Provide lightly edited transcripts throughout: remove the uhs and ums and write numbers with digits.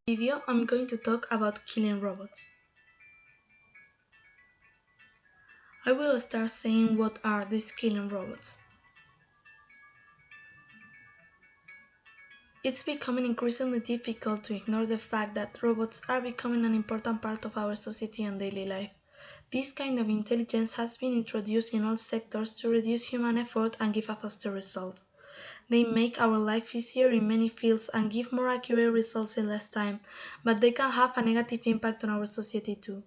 Video, I'm going to talk about killing robots. I will start saying what are these killing robots. It's becoming increasingly difficult to ignore the fact that robots are becoming an important part of our society and daily life. This kind of intelligence has been introduced in all sectors to reduce human effort and give a faster result. They make our life easier in many fields and give more accurate results in less time, but they can have a negative impact on our society too.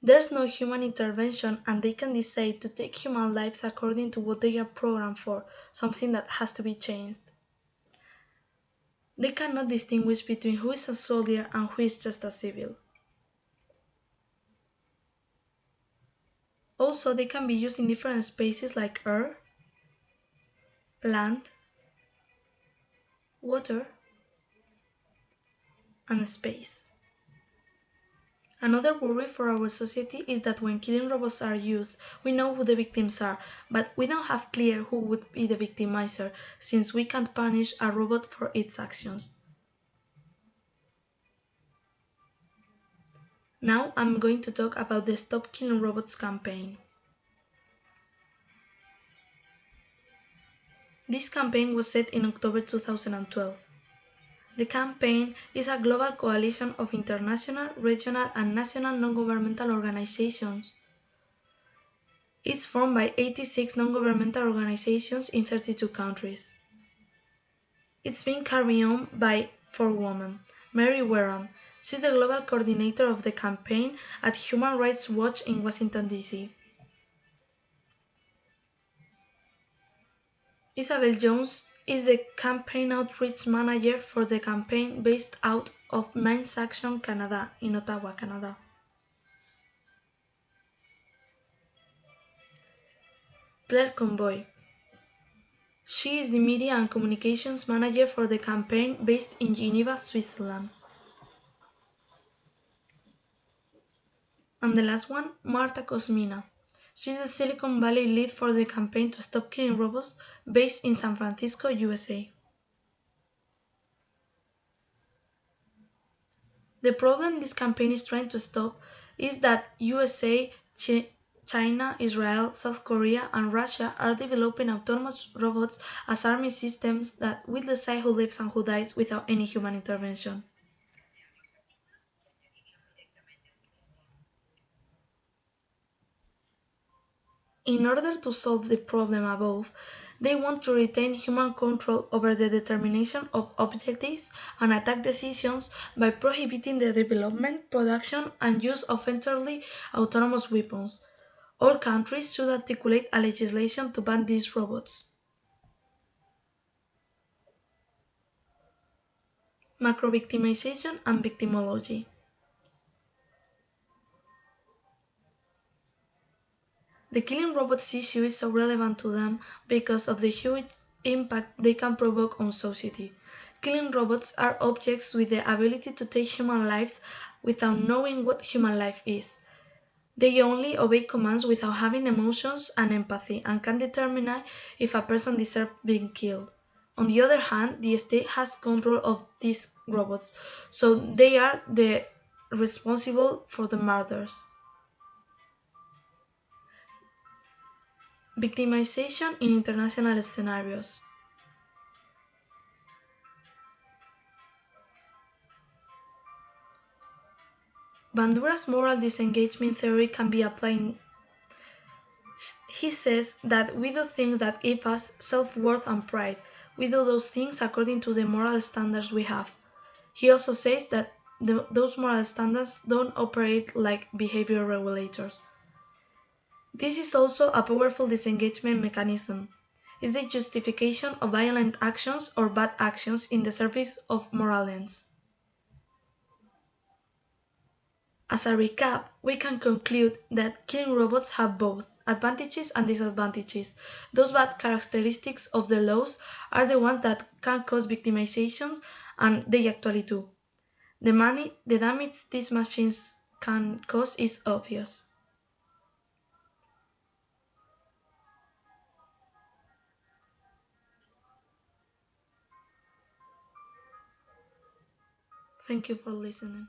There's no human intervention and they can decide to take human lives according to what they are programmed for, something that has to be changed. They cannot distinguish between who is a soldier and who is just a civil. Also, they can be used in different spaces like air, land, water, and space. Another worry for our society is that when killing robots are used, we know who the victims are, but we don't have clear who would be the victimizer, since we can't punish a robot for its actions. Now I'm going to talk about the Stop Killing Robots campaign. This campaign was set in October 2012. The campaign is a global coalition of international, regional, and national non-governmental organizations. It's formed by 86 non-governmental organizations in 32 countries. It's being carried on by 4 women. Mary Wareham, she's the global coordinator of the campaign at Human Rights Watch in Washington, D.C. Isabel Jones is the campaign outreach manager for the campaign based out of Men's Action Canada in Ottawa, Canada. Claire Convoy. She is the media and communications manager for the campaign based in Geneva, Switzerland. And the last one, Marta Cosmina. She's the Silicon Valley lead for the campaign to stop killing robots based in San Francisco, USA. The problem this campaign is trying to stop is that USA, China, Israel, South Korea, and Russia are developing autonomous robots as army systems that will decide who lives and who dies without any human intervention. In order to solve the problem above, they want to retain human control over the determination of objectives and attack decisions by prohibiting the development, production, and use of entirely autonomous weapons. All countries should articulate a legislation to ban these robots. Macro-victimization and victimology. The killing robots issue is so relevant to them because of the huge impact they can provoke on society. Killing robots are objects with the ability to take human lives without knowing what human life is. They only obey commands without having emotions and empathy and can determine if a person deserves being killed. On the other hand, the state has control of these robots, so they are responsible for the murders. Victimization in international scenarios. Bandura's moral disengagement theory can be applied. He says that we do things that give us self-worth and pride. We do those things according to the moral standards we have. He also says that those moral standards don't operate like behavior regulators. This is also a powerful disengagement mechanism. It's the justification of violent actions or bad actions in the service of moral ends. As a recap, we can conclude that killing robots have both advantages and disadvantages. Those bad characteristics of the laws are the ones that can cause victimization, and they actually do. The damage these machines can cause is obvious. Thank you for listening.